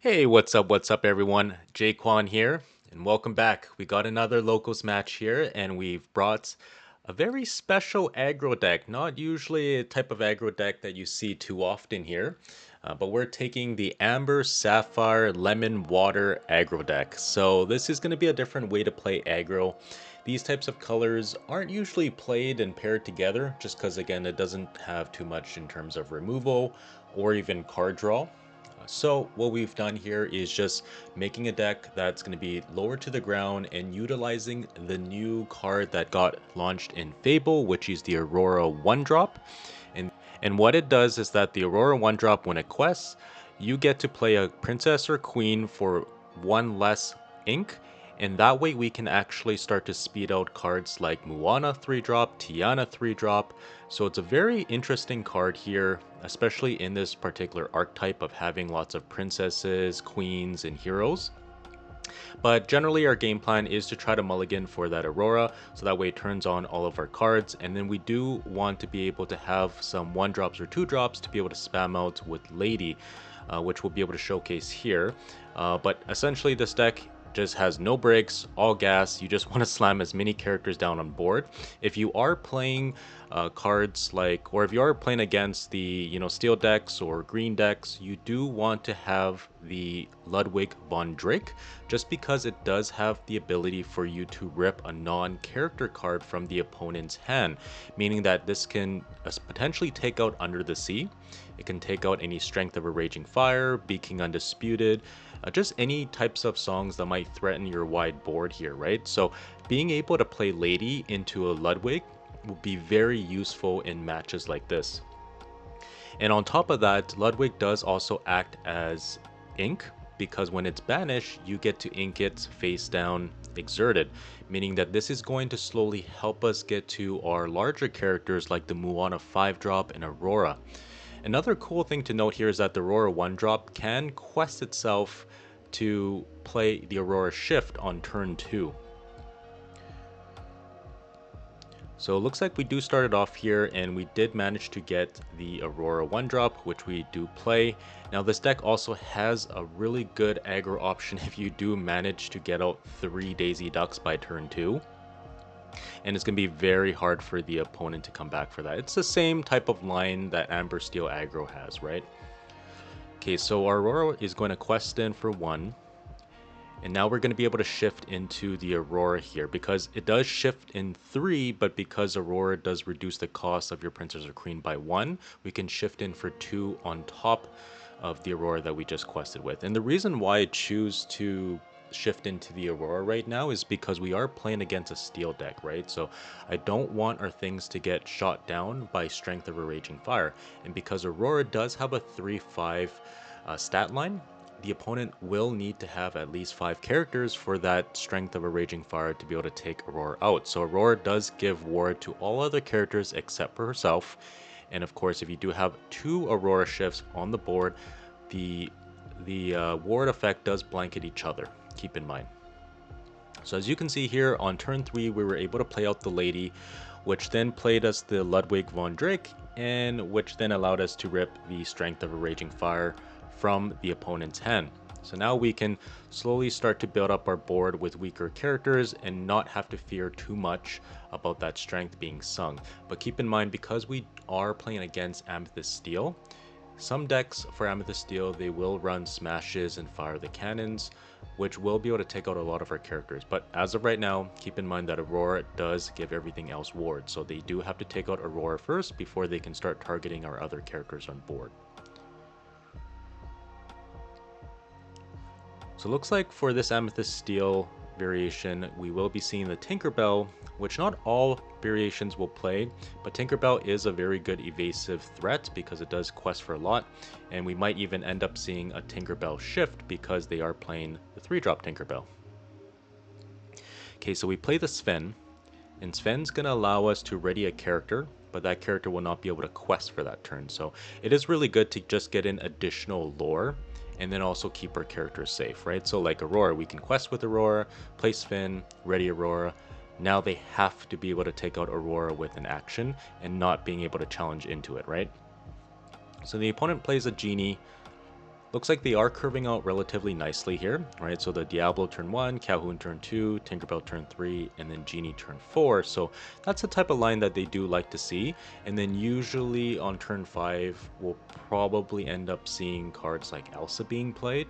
Hey, what's up, everyone? Jaquan here, and welcome back. We got another locals match here, and we've brought a very special aggro deck. Not usually a type of aggro deck that you see too often here, but we're taking the Amber, Sapphire, Lemon, Water aggro deck. So this is going to be a different way to play aggro. These types of colors aren't usually played and paired together, just because again, it doesn't have too much in terms of removal or even card draw. So what we've done here is just making a deck that's going to be lower to the ground and utilizing the new card that got launched in Fable, which is the Aurora 1-drop. And what it does is that the Aurora 1-drop, when it quests, you get to play a princess or queen for one less ink, and that way we can actually start to speed out cards like Moana 3-drop, Tiana 3-drop. So it's a very interesting card here, especially in this particular archetype of having lots of princesses, queens, and heroes. But generally our game plan is to try to mulligan for that Aurora, so that way it turns on all of our cards, and then we do want to be able to have some 1-drops or 2-drops to be able to spam out with Lady, which we'll be able to showcase here. But essentially this deck just has no breaks, all gas. You just want to slam as many characters down on board. If you are playing cards like, or if you are playing against the, steel decks or green decks, you do want to have the Ludwig von Drake, just because it does have the ability for you to rip a non-character card from the opponent's hand, meaning that this can potentially take out Under the Sea. It can take out any Strength of a Raging Fire, Be King Undisputed, just any types of songs that might threaten your wide board here, right? So being able to play Lady into a Ludwig will be very useful in matches like this. And on top of that, Ludwig does also act as ink, because when it's banished, you get to ink it face down exerted, meaning that this is going to slowly help us get to our larger characters like the Moana 5-drop and Aurora. Another cool thing to note here is that the Aurora 1-drop can quest itself to play the Aurora Shift on turn 2. So it looks like we do start it off here, and we did manage to get the Aurora 1-drop, which we do play. Now this deck also has a really good aggro option if you do manage to get out 3 Daisy Ducks by turn 2. And it's going to be very hard for the opponent to come back for that. It's the same type of line that Amber Steel aggro has, right? Okay, so our Aurora is going to quest in for 1. And now we're going to be able to shift into the Aurora here, because it does shift in 3, but because Aurora does reduce the cost of your princess or queen by 1, we can shift in for 2 on top of the Aurora that we just quested with. And the reason why I choose to shift into the Aurora right now is because we are playing against a steel deck, right? So I don't want our things to get shot down by Strength of a Raging Fire. And because Aurora does have a 3-5 stat line, the opponent will need to have at least 5 characters for that Strength of a Raging Fire to be able to take Aurora out. So Aurora does give ward to all other characters except for herself. And of course, if you do have 2 Aurora shifts on the board, the ward effect does blanket each other. Keep in mind. So as you can see here, on turn 3, we were able to play out the Lady, which then played us the Ludwig von Drake, and which then allowed us to rip the Strength of a Raging Fire from the opponent's hand. So now we can slowly start to build up our board with weaker characters and not have to fear too much about that strength being sung. But keep in mind, because we are playing against Amethyst Steel, some decks for Amethyst Steel, they will run smashes and fire the cannons, which will be able to take out a lot of our characters. But as of right now, keep in mind that Aurora does give everything else ward, so they do have to take out Aurora first before they can start targeting our other characters on board. So it looks like for this Amethyst Steel variation, we will be seeing the Tinkerbell, which not all variations will play, but Tinkerbell is a very good evasive threat because it does quest for a lot, and we might even end up seeing a Tinkerbell shift because they are playing the 3-drop Tinkerbell. Okay, so we play the Sven, and Sven's going to allow us to ready a character, but that character will not be able to quest for that turn. So it is really good to just get in additional lore and then also keep our characters safe, right? So like Aurora, we can quest with Aurora, play Sven, ready Aurora. Now they have to be able to take out Aurora with an action and not being able to challenge into it, right? So the opponent plays a Genie, Looks like they are curving out relatively nicely here, right? So the Diablo turn 1, Calhoun turn 2, Tinkerbell turn 3, and then Genie turn 4. So that's the type of line that they do like to see. And then usually on turn 5, we'll probably end up seeing cards like Elsa being played.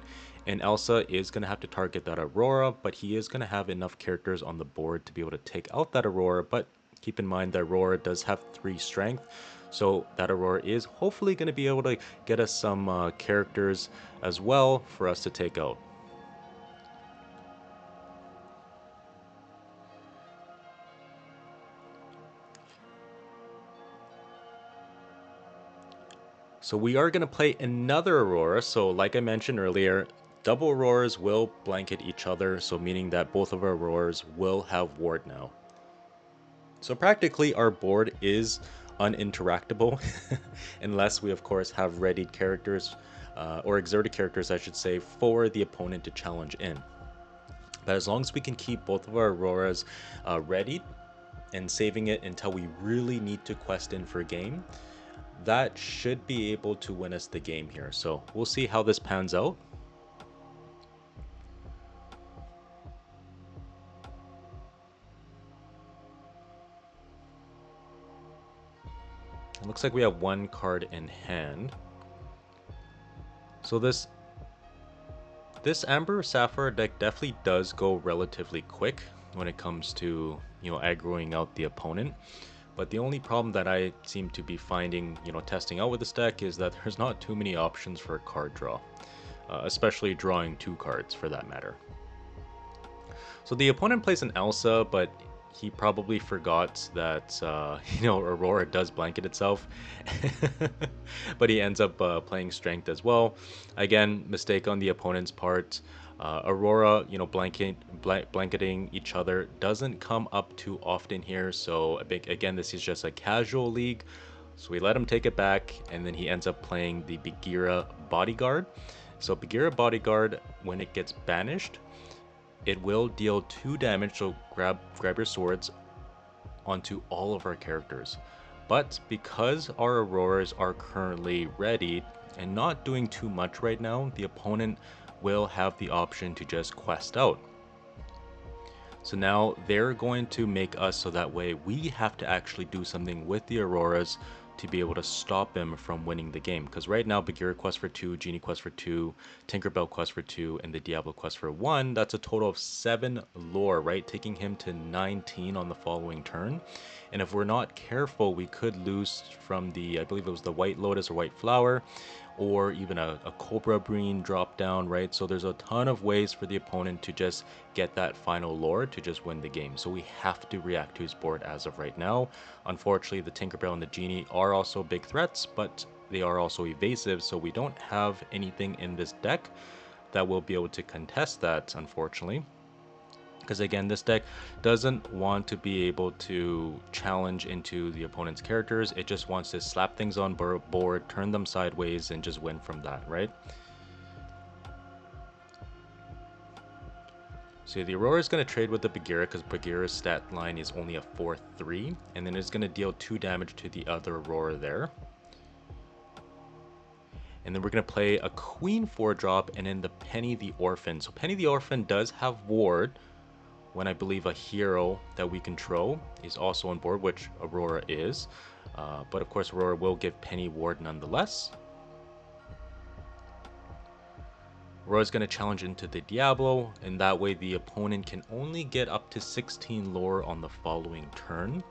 And Elsa is going to have to target that Aurora, but he is going to have enough characters on the board to be able to take out that Aurora. But keep in mind that Aurora does have 3 strength. So that Aurora is hopefully going to be able to get us some characters as well for us to take out. So we are going to play another Aurora. So like I mentioned earlier, double Auroras will blanket each other. So meaning that both of our Auroras will have ward now. So practically our board is uninteractable unless we of course have readied characters or exerted characters I should say for the opponent to challenge in. But as long as we can keep both of our Auroras readied and saving it until we really need to quest in for a game, that should be able to win us the game here. So we'll see how this pans out. It looks like we have one card in hand. So this Amber Sapphire deck definitely does go relatively quick when it comes to, aggroing out the opponent. But the only problem that I seem to be finding, testing out with this deck is that there's not too many options for card draw, especially drawing 2 cards for that matter. So the opponent plays an Elsa, but he probably forgot that, Aurora does blanket itself. But he ends up playing Strength as well. Again, mistake on the opponent's part. Aurora, blanketing each other doesn't come up too often here. So again, this is just a casual league. So we let him take it back, and then he ends up playing the Bagheera Bodyguard. So Bagheera Bodyguard, when it gets banished, it will deal 2 damage, so grab your swords onto all of our characters. But because our Auroras are currently ready and not doing too much right now, the opponent will have the option to just quest out. So now they're going to make us so that way we have to actually do something with the Auroras to be able to stop him from winning the game. Because right now, Bagheera quest for 2, Genie quest for 2, Tinkerbell quest for 2, and the Diablo quest for 1. That's a total of 7 lore, right? Taking him to 19 on the following turn. And if we're not careful, we could lose from the, I believe it was the White Lotus or White Flower, or even a Cobra Breen drop down, right? So there's a ton of ways for the opponent to just get that final lore to just win the game. So we have to react to his board as of right now. Unfortunately, the Tinkerbell and the Genie are also big threats, but they are also evasive, so we don't have anything in this deck that will be able to contest that, unfortunately. Because again, this deck doesn't want to be able to challenge into the opponent's characters. It just wants to slap things on board, turn them sideways, and just win from that, right? So the Aurora is going to trade with the Bagheera because Bagheera's stat line is only a 4-3. And then it's going to deal 2 damage to the other Aurora there. And then we're going to play a Queen 4-drop and then the Penny the Orphan. So Penny the Orphan does have ward, when I believe a hero that we control is also on board, which Aurora is. But of course, Aurora will give Penny ward nonetheless. Aurora's going to challenge into the Diablo, and that way the opponent can only get up to 16 lore on the following turn.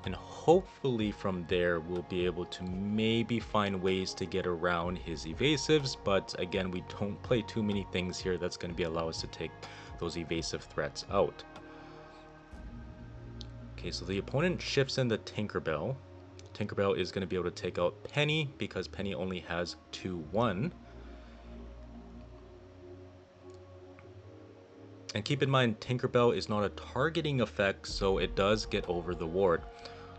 And hopefully from there, we'll be able to maybe find ways to get around his evasives. But again, we don't play too many things here that's going to be allow us to take those evasive threats out. Okay, so the opponent shifts in the Tinkerbell. Tinkerbell is going to be able to take out Penny because Penny only has 2-1. And keep in mind, Tinkerbell is not a targeting effect, so it does get over the ward.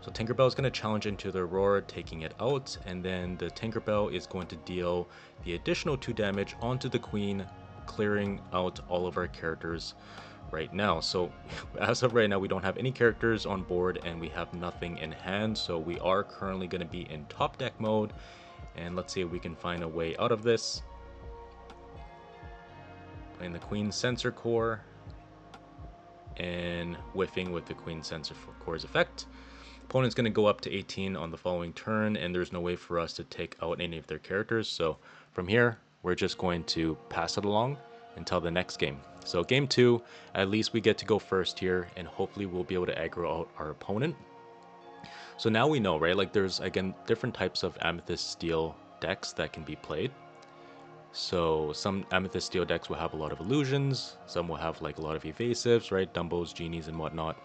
So Tinkerbell is going to challenge into the Aurora, taking it out, and then the Tinkerbell is going to deal the additional 2 damage onto the Queen, clearing out all of our characters right now. So as of right now, we don't have any characters on board and we have nothing in hand, so we are currently going to be in top deck mode, And let's see if we can find a way out of this. Playing the Queen Sensor Core and whiffing with the Queen Sensor Core's effect. Opponent's going to go up to 18 on the following turn, and there's no way for us to take out any of their characters. So from here, we're just going to pass it along until the next game. So game 2, at least we get to go first here, and hopefully we'll be able to aggro out our opponent. So now we know, right? Like there's, again, different types of Amethyst Steel decks that can be played. So some Amethyst Steel decks will have a lot of illusions, some will have like a lot of evasives, right? Dumbos, genies, and whatnot.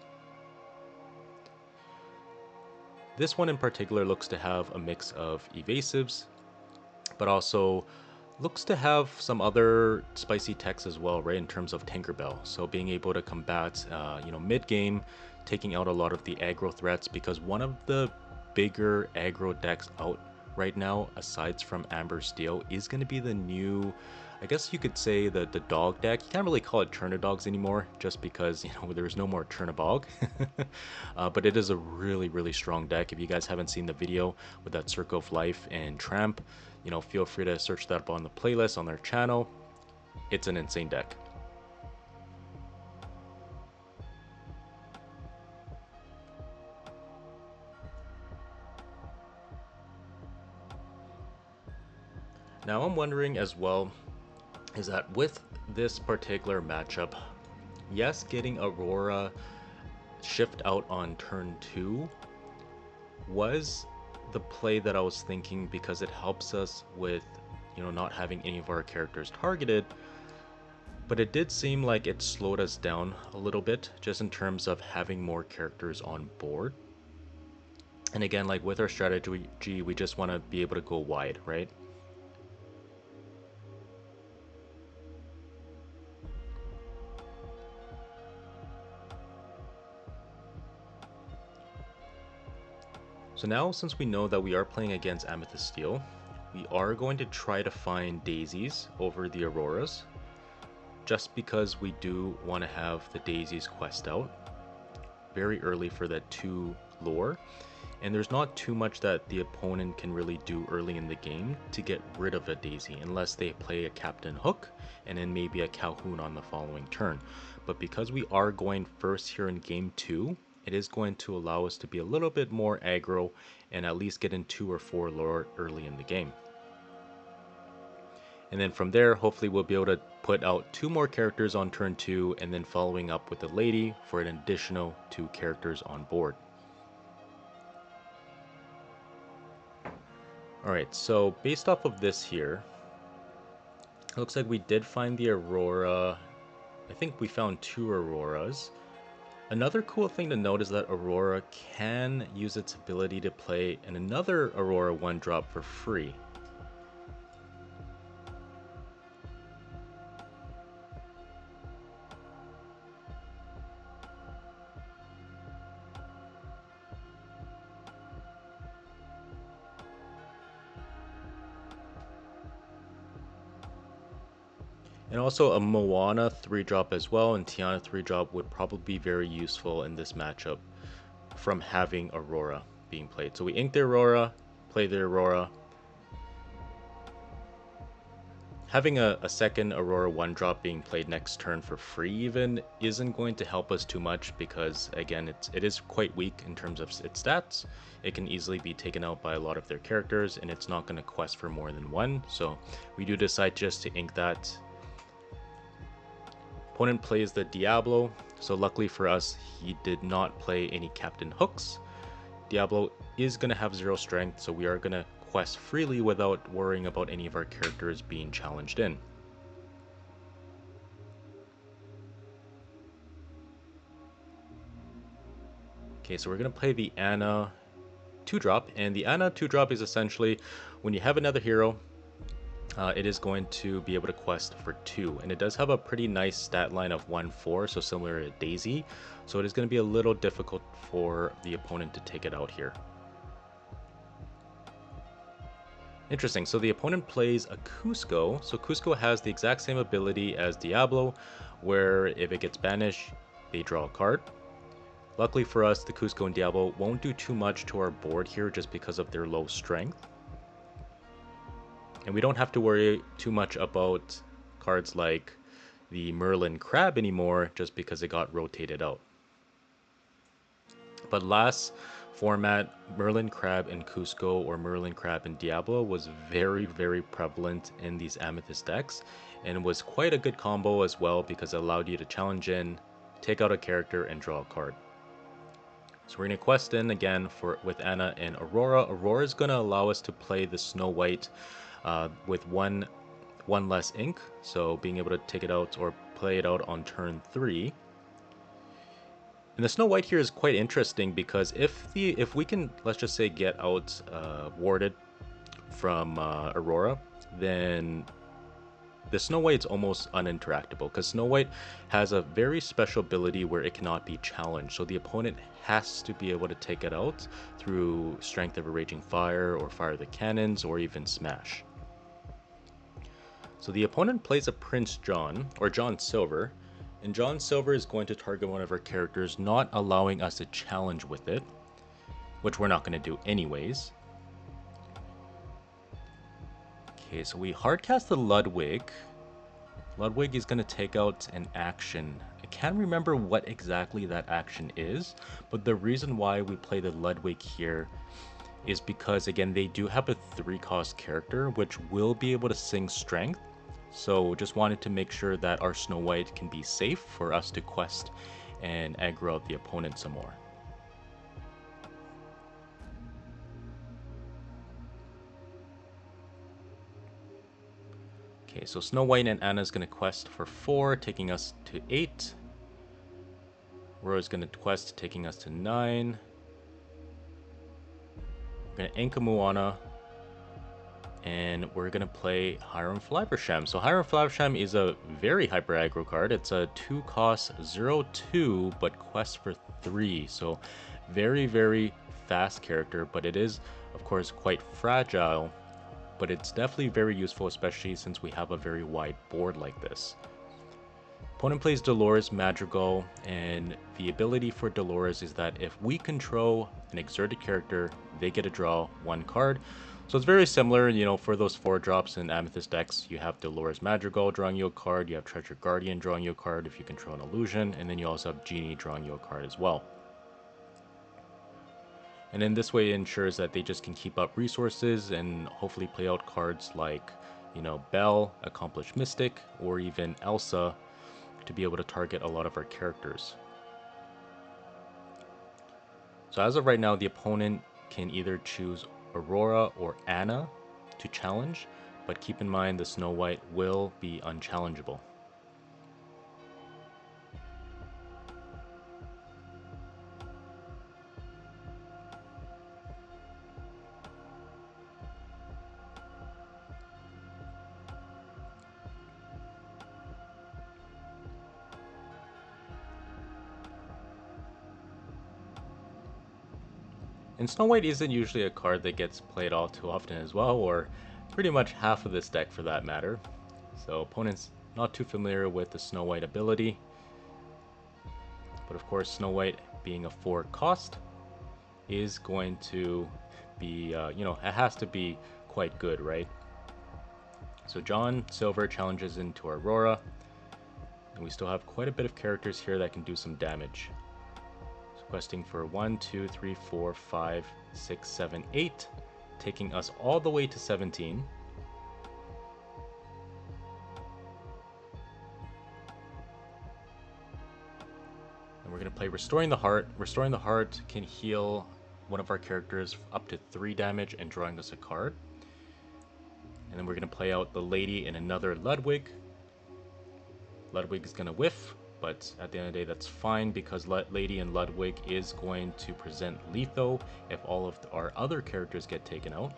This one in particular looks to have a mix of evasives, but also looks to have some other spicy techs as well, right, in terms of Tinkerbell. So being able to combat, mid-game, taking out a lot of the aggro threats, because one of the bigger aggro decks out right now, aside from Amber Steel, is going to be the new, I guess you could say the dog deck. You can't really call it Turnidogs anymore, just because, there's no more Turnabog. But it is a really, really strong deck. If you guys haven't seen the video with that Circle of Life and Tramp, feel free to search that up on the playlist on their channel. It's an insane deck. Now I'm wondering as well, is that with this particular matchup, yes, getting Aurora shift out on turn 2 was the play that I was thinking, because it helps us with, not having any of our characters targeted. But it did seem like it slowed us down a little bit, just in terms of having more characters on board. And again, like with our strategy, we just want to be able to go wide, right? So now, since we know that we are playing against Amethyst Steel, we are going to try to find daisies over the Auroras, just because we do want to have the daisies quest out very early for that 2 lore. And there's not too much that the opponent can really do early in the game to get rid of a daisy, unless they play a Captain Hook and then maybe a Calhoun on the following turn. But because we are going first here in game 2, it is going to allow us to be a little bit more aggro and at least get in 2 or 4 lore early in the game. And then from there, hopefully we'll be able to put out 2 more characters on turn 2, and then following up with a lady for an additional 2 characters on board. Alright, so based off of this here, it looks like we did find the Aurora. I think we found 2 Auroras. Another cool thing to note is that Aurora can use its ability to play another Aurora 1-drop for free. And also a Moana 3-drop as well, and Tiana 3-drop would probably be very useful in this matchup from having Aurora being played. So we ink the Aurora, play the Aurora. Having a second Aurora 1-drop being played next turn for free even isn't going to help us too much, because again, it is quite weak in terms of its stats. It can easily be taken out by a lot of their characters, and it's not going to quest for more than 1. So we do decide just to ink that. Opponent plays the Diablo, so luckily for us, he did not play any Captain Hooks. Diablo is going to have 0 strength, so we are going to quest freely without worrying about any of our characters being challenged in. Okay, so we're going to play the Anna 2-drop, and the Anna 2-drop is essentially when you have another hero, it is going to be able to quest for 2, and it does have a pretty nice stat line of 1-4, so similar to Daisy, so it is going to be a little difficult for the opponent to take it out here. Interesting, so the opponent plays a Cusco, so Cusco has the exact same ability as Diablo, where if it gets banished, they draw a card. Luckily for us, the Cusco and Diablo won't do too much to our board here just because of their low strength. And we don't have to worry too much about cards like the Merlin Crab anymore just because it got rotated out. But last format, Merlin Crab and Cusco or Merlin Crab and Diablo was very, very prevalent in these Amethyst decks, and was quite a good combo as well because it allowed you to challenge in, take out a character, and draw a card. So we're going to quest in again with Anna and Aurora. Aurora is going to allow us to play the Snow White with one less ink, so being able to take it out or play it out on turn 3. And the Snow White here is quite interesting because if we can, let's just say, get out warded from Aurora, then the Snow White's almost uninteractable because Snow White has a very special ability where it cannot be challenged. So the opponent has to be able to take it out through Strength of a Raging Fire or Fire the Cannons or even Smash. So the opponent plays a Prince John or John Silver, and John Silver is going to target one of our characters, not allowing us to challenge with it, which we're not going to do anyways. Okay, so we hardcast the Ludwig. Ludwig is going to take out an action. I can't remember what exactly that action is, but the reason why we play the Ludwig here is because, again, they do have a 3-cost character, which will be able to sing Strength. So just wanted to make sure that our Snow White can be safe for us to quest and aggro out the opponent some more. Okay, so Snow White and Anna is going to quest for 4, taking us to 8. Aurora is going to quest, taking us to 9. We're going to Inka Moana, and we're going to play Hiram Flaversham. So Hiram Flaversham is a very hyper aggro card. It's a 2-cost 0/2, but quest for 3. So very, very fast character, but it is, of course, quite fragile. But it's definitely very useful, especially since we have a very wide board like this. Opponent plays Dolores Madrigal, and the ability for Dolores is that if we control an exerted character, they get to draw 1 card. So it's very similar, you know, for those 4 drops in Amethyst decks. You have Dolores Madrigal drawing you a card, you have Treasure Guardian drawing you a card if you control an illusion, and then you also have Genie drawing you a card as well. And in this way, it ensures that they just can keep up resources and hopefully play out cards like, you know, Belle, Accomplished Mystic, or even Elsa to be able to target a lot of our characters. So as of right now, the opponent can either choose Aurora or Anna to challenge, but keep in mind the Snow White will be unchallengeable. And Snow White isn't usually a card that gets played all too often as well, or pretty much half of this deck for that matter. So opponents not too familiar with the Snow White ability. But of course, Snow White being a 4-cost is going to be, you know, it has to be quite good, right? So John Silver challenges into Aurora, and we still have quite a bit of characters here that can do some damage. Questing for 1, 2, 3, 4, 5, 6, 7, 8, taking us all the way to 17. And we're going to play Restoring the Heart. Restoring the Heart can heal one of our characters up to 3 damage and drawing us a card. And then we're going to play out the Lady and another Ludwig. Ludwig is going to whiff, but at the end of the day, that's fine because Lady and Ludwig is going to present Letho if all of our other characters get taken out.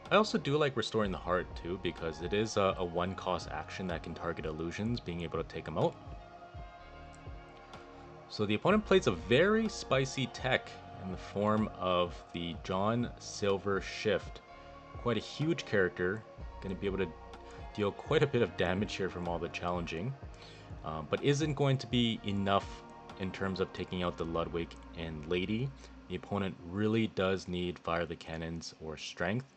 I also do like Restoring the Heart too because it is a 1-cost action that can target illusions, being able to take them out. So the opponent plays a very spicy tech in the form of the John Silver Shift. Quite a huge character, going to be able to deal quite a bit of damage here from all the challenging, but isn't going to be enough in terms of taking out the Ludwig and Lady. The opponent really does need Fire the Cannons or Strength.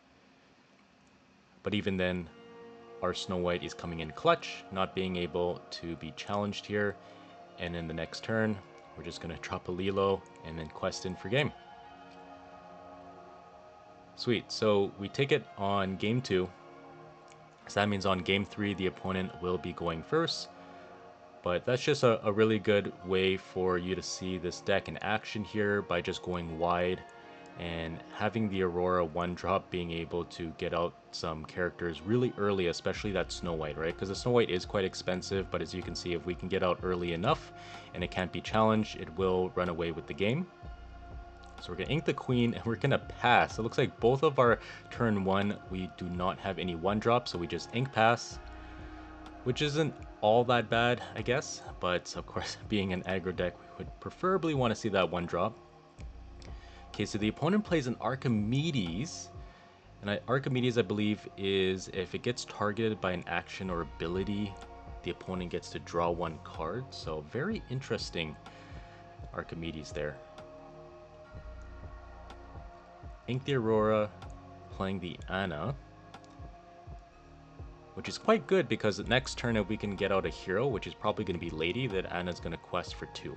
But even then, our Snow White is coming in clutch, not being able to be challenged here. And in the next turn, we're just going to drop a Lilo and then quest in for game. Sweet, so we take it on game 2. So that means on game 3, the opponent will be going first. But that's just a really good way for you to see this deck in action here by just going wide and having the Aurora 1-drop being able to get out some characters really early, especially that Snow White, right? Because the Snow White is quite expensive, but as you can see, if we can get out early enough and it can't be challenged, it will run away with the game. So we're going to ink the Queen and we're going to pass. It looks like both of our turn 1, we do not have any 1-drop, so we just ink pass, which isn't all that bad, I guess. But of course, being an aggro deck, we would preferably want to see that 1-drop. Okay, so the opponent plays an Archimedes, and Archimedes, I believe, is if it gets targeted by an action or ability, the opponent gets to draw 1 card. So very interesting Archimedes there. Ink the Aurora, playing the Anna, which is quite good because next turn if we can get out a hero, which is probably going to be Lady, that Anna's going to quest for 2.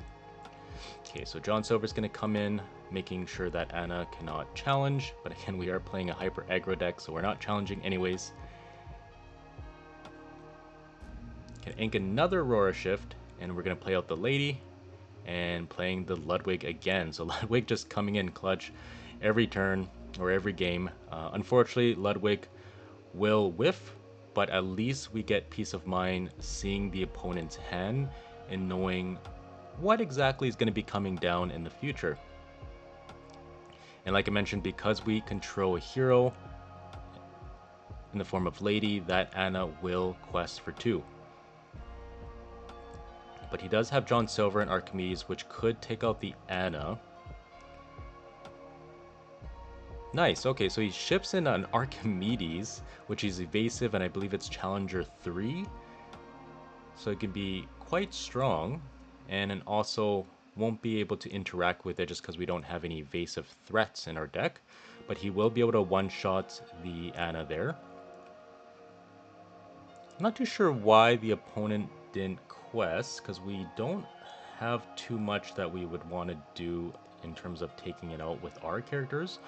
Okay, so John Silver's going to come in, making sure that Anna cannot challenge. But again, we are playing a hyper aggro deck, so we're not challenging anyways. Can ink another Aurora Shift, and we're going to play out the Lady, and playing the Ludwig again. So Ludwig just coming in clutch every turn, or every game. Unfortunately, Ludwig will whiff, but at least we get peace of mind seeing the opponent's hand and knowing what exactly is going to be coming down in the future. And like I mentioned, because we control a hero in the form of Lady, that Anna will quest for 2. But he does have John Silver and Archimedes, which could take out the Anna. Nice, okay, so he ships in an Archimedes, which is evasive, and I believe it's Challenger 3. So it can be quite strong. And then also won't be able to interact with it just because we don't have any evasive threats in our deck. But he will be able to one-shot the Anna there. I'm not too sure why the opponent didn't quest, because we don't have too much that we would want to do in terms of taking it out with our characters.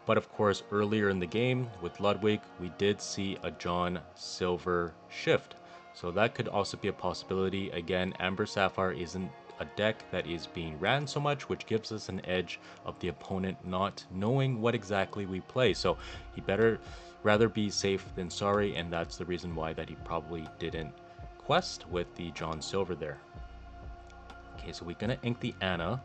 But of course, earlier in the game with Ludwig, we did see a John Silver shift. So that could also be a possibility. Again, Amber Sapphire isn't a deck that is being ran so much, which gives us an edge of the opponent not knowing what exactly we play. So he better rather be safe than sorry, and that's the reason why that he probably didn't quest with the John Silver there. Okay, so we're gonna ink the Anna.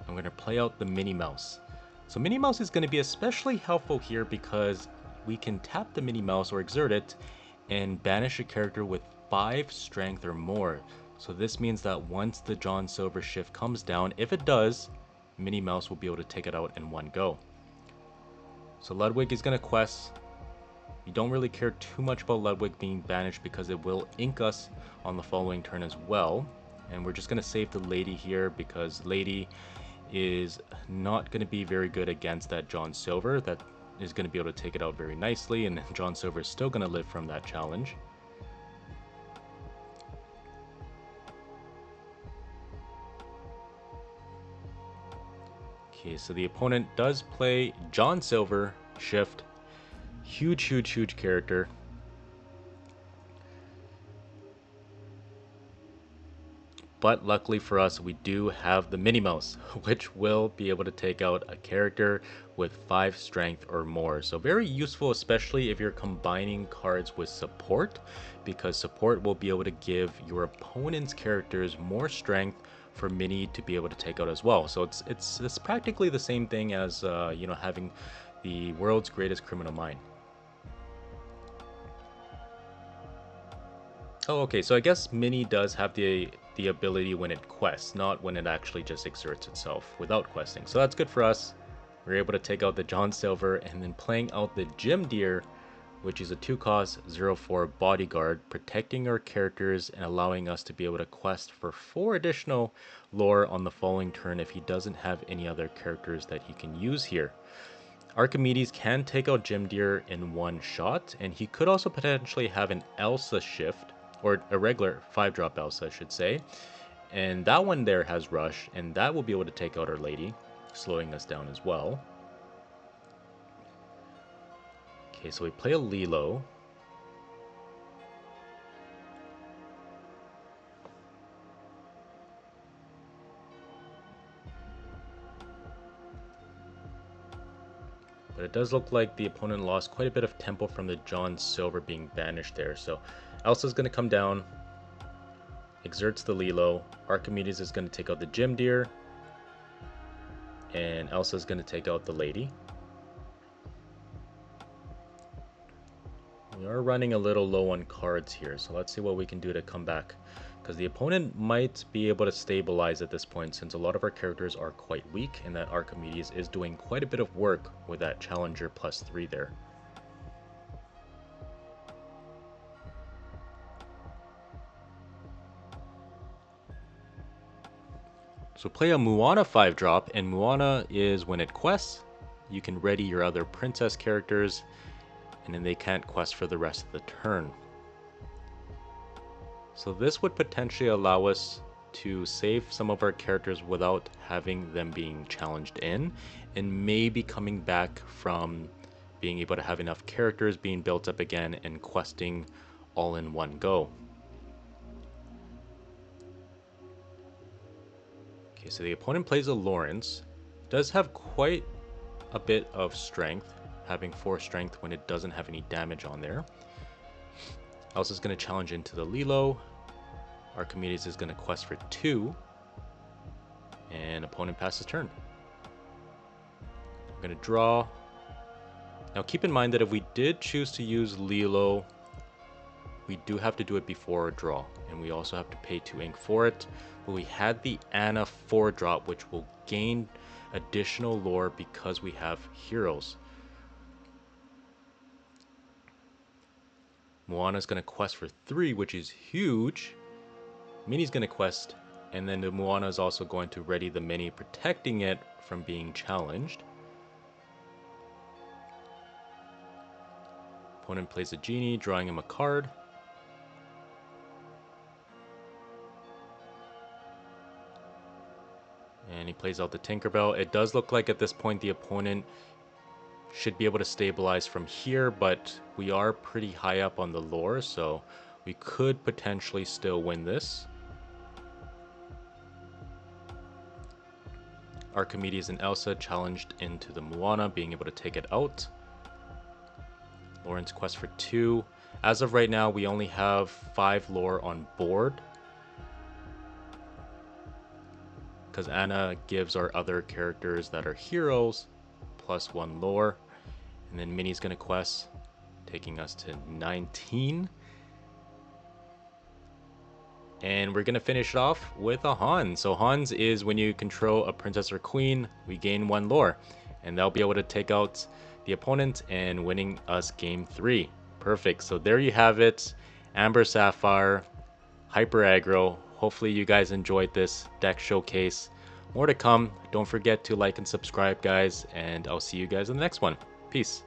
I'm gonna play out the Minnie Mouse. So Minnie Mouse is going to be especially helpful here because we can tap the Minnie Mouse or exert it and banish a character with 5 strength or more. So this means that once the John Silver shift comes down, if it does, Minnie Mouse will be able to take it out in one go. So Ludwig is going to quest. We don't really care too much about Ludwig being banished because it will ink us on the following turn as well. And we're just going to save the Lady here because Lady is not going to be very good against that John Silver. That is going to be able to take it out very nicely, and then John Silver is still going to live from that challenge. Okay, so the opponent does play John Silver, shift. Huge, huge, huge character. But luckily for us, we do have the Minnie Mouse, which will be able to take out a character with 5 strength or more. So very useful, especially if you're combining cards with support, because support will be able to give your opponent's characters more strength for Minnie to be able to take out as well. So it's practically the same thing as you know, having the world's greatest criminal mind. Oh, okay, so I guess Minnie does have the ability when it quests, not when it actually just exerts itself without questing. So that's good for us. We're able to take out the John Silver and then playing out the Jim Deer, which is a 2-cost 0/4 bodyguard, protecting our characters and allowing us to be able to quest for 4 additional lore on the following turn if he doesn't have any other characters that he can use here. Archimedes can take out Jim Deer in one shot, and he could also potentially have an Elsa shift, or a regular 5-drop Elsa, I should say. And that one there has Rush, and that will be able to take out Our Lady, slowing us down as well. Okay, so we play a Lilo. But it does look like the opponent lost quite a bit of tempo from the John Silver being banished there. So Elsa's going to come down, exerts the Lilo. Archimedes is going to take out the Jim Deer, and Elsa's going to take out the Lady. We are running a little low on cards here, so let's see what we can do to come back. Because the opponent might be able to stabilize at this point, since a lot of our characters are quite weak, and that Archimedes is doing quite a bit of work with that Challenger +3 there. So play a Moana 5-drop, and Moana is when it quests, you can ready your other princess characters, and then they can't quest for the rest of the turn. So this would potentially allow us to save some of our characters without having them being challenged in, and maybe coming back from being able to have enough characters being built up again and questing all in one go. Okay, so the opponent plays a Lawrence. Does have quite a bit of strength, having 4 strength when it doesn't have any damage on there. Elsa's going to challenge into the Lilo. Archimedes is going to quest for 2. And opponent passes turn. I'm going to draw. Now keep in mind that if we did choose to use Lilo, we do have to do it before a draw. And we also have to pay 2 ink for it. But we had the Anna 4-drop, which will gain additional lore because we have heroes. Moana's going to quest for 3, which is huge. Minnie's going to quest, and then the Moana is also going to ready the Minnie, protecting it from being challenged. Opponent plays a Genie, drawing him a card. And he plays out the Tinkerbell. It does look like at this point the opponent should be able to stabilize from here, but we are pretty high up on the lore, so we could potentially still win this. Archimedes and Elsa challenged into the Moana, being able to take it out. Lawrence quest for 2. As of right now, we only have 5 lore on board, because Anna gives our other characters that are heroes +1 lore. And then Minnie's going to quest, taking us to 19. And we're going to finish it off with a Hans. So Hans is when you control a princess or queen, we gain 1 lore. And they'll be able to take out the opponent and winning us game 3. Perfect. So there you have it. Amber Sapphire, Hyper Aggro. Hopefully you guys enjoyed this deck showcase. More to come. Don't forget to like and subscribe, guys. And I'll see you guys in the next one. Peace.